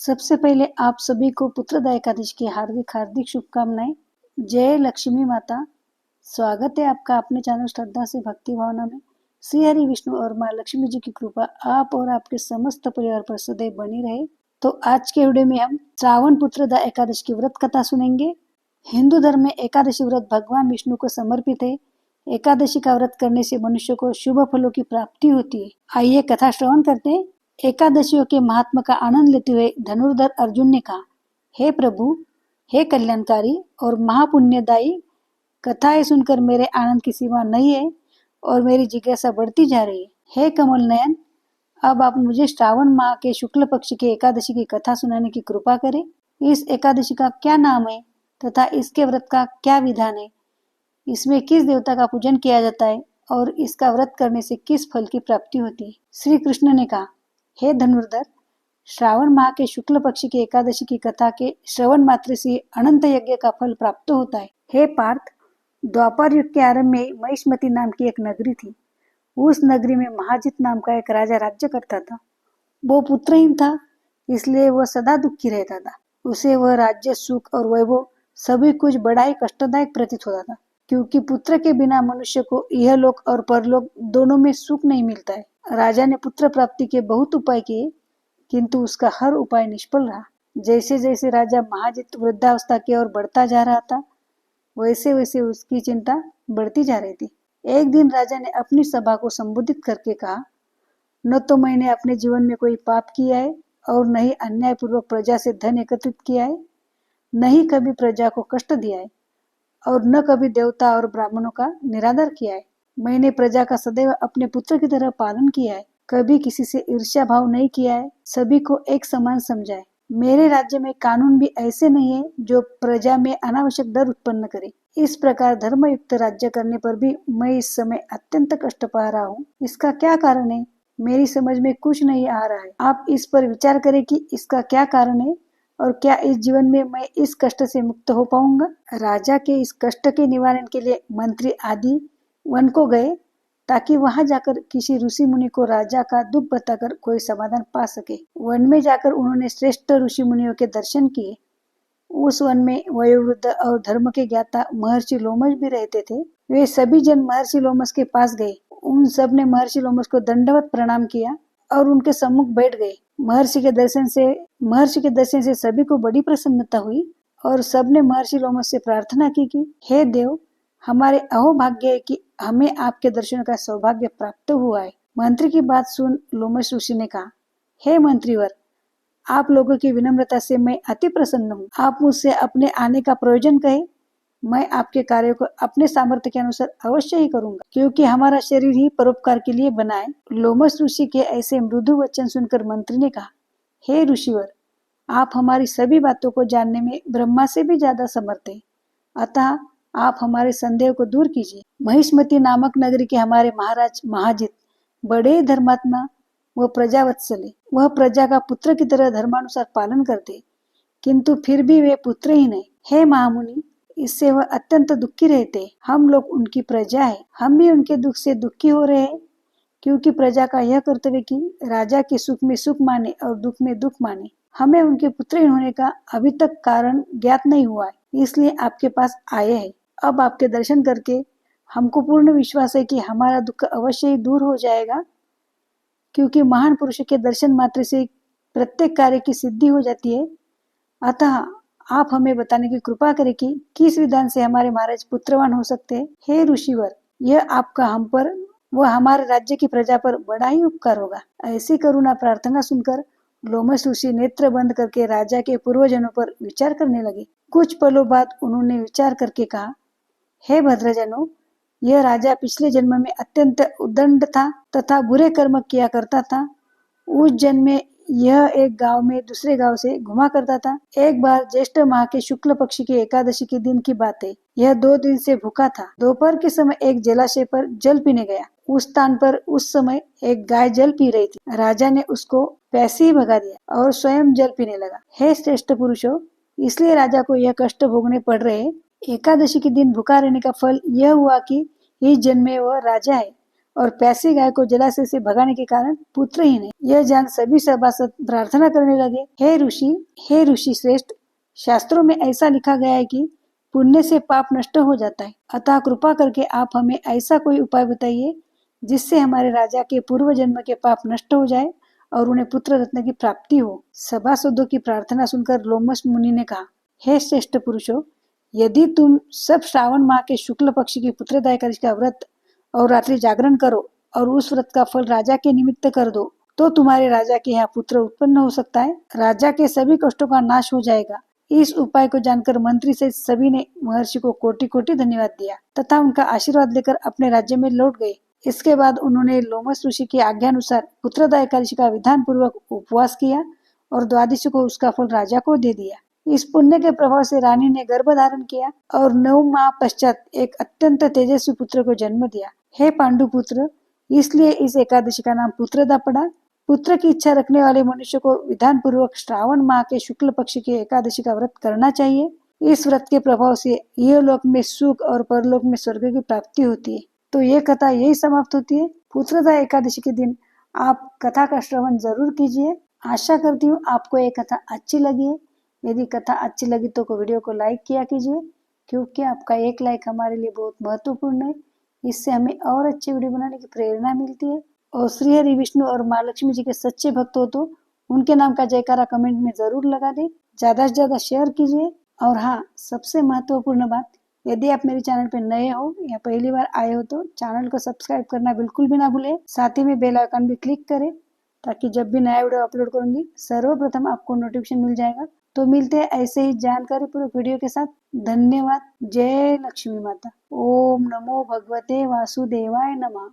सबसे पहले आप सभी को पुत्रदा एकादशी की हार्दिक हार्दिक शुभकामनाएं। जय लक्ष्मी माता। स्वागत है आपका अपने चैनल श्रद्धा से भक्ति भावना में। श्री हरि विष्णु और माँ लक्ष्मी जी की कृपा आप और आपके समस्त परिवार पर सदैव बनी रहे। तो आज के वीडियो में हम श्रावण पुत्रदा एकादशी की व्रत कथा सुनेंगे। हिंदू धर्म में एकादशी व्रत भगवान विष्णु को समर्पित है। एकादशी का व्रत करने से मनुष्य को शुभ फलों की प्राप्ति होती है। आइए कथा श्रवण करते हैं। एकादशियों के महात्मा का आनंद लेते हुए धनुर्धर अर्जुन ने कहा, हे प्रभु, हे कल्याणकारी और महापुण्यदायी, कथाएं सुनकर मेरे आनंद की सीमा नहीं है और मेरी जिज्ञासा बढ़ती जा रही है। हे कमल नयन, अब आप मुझे श्रावण माह के शुक्ल पक्ष की एकादशी की कथा सुनाने की कृपा करें। इस एकादशी का क्या नाम है तथा इसके व्रत का क्या विधान है? इसमें किस देवता का पूजन किया जाता है और इसका व्रत करने से किस फल की प्राप्ति होती है? श्री कृष्ण ने कहा, हे धनुर्धर, श्रावण माह के शुक्ल पक्ष की एकादशी की कथा के श्रवण मात्र से अनंत यज्ञ का फल प्राप्त होता है। हे पार्थ, द्वापर युग के आरंभ में महिष्मती नाम की एक नगरी थी। उस नगरी में महाजित नाम का एक राजा राज्य करता था। वो पुत्रहीन था, इसलिए वह सदा दुखी रहता था। उसे वह राज्य, सुख और वैभव सभी कुछ बड़ा ही कष्टदायक प्रतीत होता था, क्योंकि पुत्र के बिना मनुष्य को यह लोक और परलोक दोनों में सुख नहीं मिलता है। राजा ने पुत्र प्राप्ति के बहुत उपाय किए, किंतु उसका हर उपाय निष्फल रहा। जैसे जैसे राजा महाजित वृद्धावस्था की ओर बढ़ता जा रहा था, वैसे वैसे उसकी चिंता बढ़ती जा रही थी। एक दिन राजा ने अपनी सभा को संबोधित करके कहा, न तो मैंने अपने जीवन में कोई पाप किया है और न ही अन्यायपूर्वक प्रजा से धन एकत्रित किया है, न ही कभी प्रजा को कष्ट दिया है और न कभी देवता और ब्राह्मणों का निरादर किया है। मैंने प्रजा का सदैव अपने पुत्र की तरह पालन किया है, कभी किसी से ईर्ष्या भाव नहीं किया है, सभी को एक समान समझा है। मेरे राज्य में कानून भी ऐसे नहीं है जो प्रजा में अनावश्यक डर उत्पन्न करे। इस प्रकार धर्मयुक्त राज्य करने पर भी मैं इस समय अत्यंत कष्ट पा रहा हूँ। इसका क्या कारण है? मेरी समझ में कुछ नहीं आ रहा है। आप इस पर विचार करें कि इसका क्या कारण है और क्या इस जीवन में मैं इस कष्ट से मुक्त हो पाऊंगा? राजा के इस कष्ट के निवारण के लिए मंत्री आदि वन को गए, ताकि वहां जाकर किसी ऋषि मुनि को राजा का दुख बताकर कोई समाधान पा सके। वन में जाकर उन्होंने श्रेष्ठ ऋषि मुनियों के दर्शन किए। उस वन में वयोवृद्ध और धर्म के ज्ञाता महर्षि लोमश भी रहते थे। वे सभी जन महर्षि लोमश के पास गए। उन सब ने महर्षि लोमश को दंडवत प्रणाम किया और उनके सम्मुख बैठ गए। महर्षि के दर्शन से सभी को बड़ी प्रसन्नता हुई और सबने महर्षि लोमश से प्रार्थना की कि हे देव, हमारे अहोभाग्य है कि हमें आपके दर्शन का सौभाग्य प्राप्त हुआ है। मंत्री की बात सुन लोमश ऋषि ने कहा, हे मंत्रीवर, आप लोगों की विनम्रता से मैं अति प्रसन्न हूँ। आप मुझसे अपने आने का प्रयोजन कहे, मैं आपके कार्य को अपने सामर्थ्य के अनुसार अवश्य ही करूंगा, क्योंकि हमारा शरीर ही परोपकार के लिए बना है। लोमश ऋषि के ऐसे मृदु वचन सुनकर मंत्री ने कहा, हे ऋषिवर, आप हमारी सभी बातों को जानने में ब्रह्मा से भी ज्यादा समर्थ है, अतः आप हमारे संदेह को दूर कीजिए। महिष्मती नामक नगरी के हमारे महाराज महाजित बड़े धर्मात्मा व प्रजावत्सल है। वह प्रजा का पुत्र की तरह धर्मानुसार पालन करते, किंतु फिर भी वे पुत्रहीन है। हे महामुनि, इससे वह अत्यंत दुखी रहते। हम लोग उनकी प्रजा है, हम भी उनके दुख से दुखी हो रहे हैं, क्योंकि प्रजा का यह कर्तव्य कि राजा के सुख में सुख माने और दुख में दुख माने। हमें उनके पुत्रहीन होने का अभी तक कारण ज्ञात नहीं हुआ है, इसलिए आपके पास आए हैं। अब आपके दर्शन करके हमको पूर्ण विश्वास है कि हमारा दुख अवश्य ही दूर हो जाएगा, क्योंकि महान पुरुष के दर्शन मात्र से प्रत्येक कार्य की सिद्धि हो जाती है। अतः आप हमें बताने की कृपा करें कि किस विधान से हमारे महाराज पुत्रवान हो सकते हैं। हे ऋषिवर, यह आपका हम पर व हमारे राज्य की प्रजा पर बड़ा ही उपकार होगा। ऐसी करुणा प्रार्थना सुनकर लोमश ऋषि नेत्र बंद करके राजा के पूर्वजनों पर विचार करने लगे। कुछ पलों बाद उन्होंने विचार करके कहा, हे भद्रजनों, यह राजा पिछले जन्म में अत्यंत उद्दंड था तथा बुरे कर्म किया करता था। उस जन्म में यह एक गांव में दूसरे गांव से घुमा करता था। एक बार ज्येष्ठ माह के शुक्ल पक्ष की एकादशी के दिन की बात है। यह 2 दिन से भूखा था। दोपहर के समय एक जलाशय पर जल पीने गया। उस स्थान पर उस समय एक गाय जल पी रही थी। राजा ने उसको पैसे ही भगा दिया और स्वयं जल पीने लगा। हे श्रेष्ठ पुरुषों, इसलिए राजा को यह कष्ट भोगने पड़ रहे। एकादशी के दिन भूखा रहने का फल यह हुआ कि इस जन्म में वह राजा है और प्यासी गाय को जलाशय से भगाने के कारण पुत्र ही नहीं। यह जान सभी सभासद प्रार्थना करने लगे, हे ऋषि श्रेष्ठ, शास्त्रों में ऐसा लिखा गया है कि पुण्य से पाप नष्ट हो जाता है, अतः कृपा करके आप हमें ऐसा कोई उपाय बताइए जिससे हमारे राजा के पूर्व जन्म के पाप नष्ट हो जाए और उन्हें पुत्र रत्न की प्राप्ति हो। सभासदों की प्रार्थना सुनकर लोमस मुनि ने कहा, हे श्रेष्ठ पुरुषों, यदि तुम सब श्रावण माह के शुक्ल पक्ष की पुत्रदा एकादशी का व्रत और रात्रि जागरण करो और उस व्रत का फल राजा के निमित्त कर दो तो तुम्हारे राजा के यहाँ पुत्र उत्पन्न हो सकता है, राजा के सभी कष्टों का नाश हो जाएगा। इस उपाय को जानकर मंत्री से सभी ने महर्षि को कोटि कोटि धन्यवाद दिया तथा उनका आशीर्वाद लेकर अपने राज्य में लौट गए। इसके बाद उन्होंने लोमस ऋषि की आज्ञानुसार पुत्रदा एकादशी का विधान पूर्वक उपवास किया और द्वादशी को उसका फल राजा को दे दिया। इस पुण्य के प्रभाव से रानी ने गर्भ धारण किया और 9 माह पश्चात एक अत्यंत तेजस्वी पुत्र को जन्म दिया। हे पांडु पुत्र, इसलिए इस एकादशी का नाम पुत्रदा पड़ा। पुत्र की इच्छा रखने वाले मनुष्य को विधान पूर्वक श्रावण माह के शुक्ल पक्ष की एकादशी का व्रत करना चाहिए। इस व्रत के प्रभाव से यह लोक में सुख और परलोक में स्वर्ग की प्राप्ति होती है। तो ये कथा यही समाप्त होती है। पुत्रदा एकादशी के दिन आप कथा का श्रवण जरूर कीजिए। आशा करती हूँ आपको ये कथा अच्छी लगी है। यदि कथा अच्छी लगी तो वीडियो को लाइक किया कीजिए, क्योंकि आपका एक लाइक हमारे लिए बहुत महत्वपूर्ण है। इससे हमें और अच्छी वीडियो बनाने की प्रेरणा मिलती है। और श्री हरि विष्णु और माँ लक्ष्मी जी के सच्चे भक्त हो तो उनके नाम का जयकारा कमेंट में जरूर लगा दें। ज्यादा से ज्यादा शेयर कीजिए। और हाँ, सबसे महत्वपूर्ण बात, यदि आप मेरे चैनल पर नए हो या पहली बार आए हो तो चैनल को सब्सक्राइब करना बिल्कुल भी ना भूलें। साथ ही में बेल आइकन भी क्लिक करें ताकि जब भी नया वीडियो अपलोड करूंगी सर्वप्रथम आपको नोटिफिकेशन मिल जाएगा। तो मिलते हैं ऐसे ही जानकारी पूर्वक वीडियो के साथ। धन्यवाद। जय लक्ष्मी माता। ओम नमो भगवते वासुदेवाय नमः।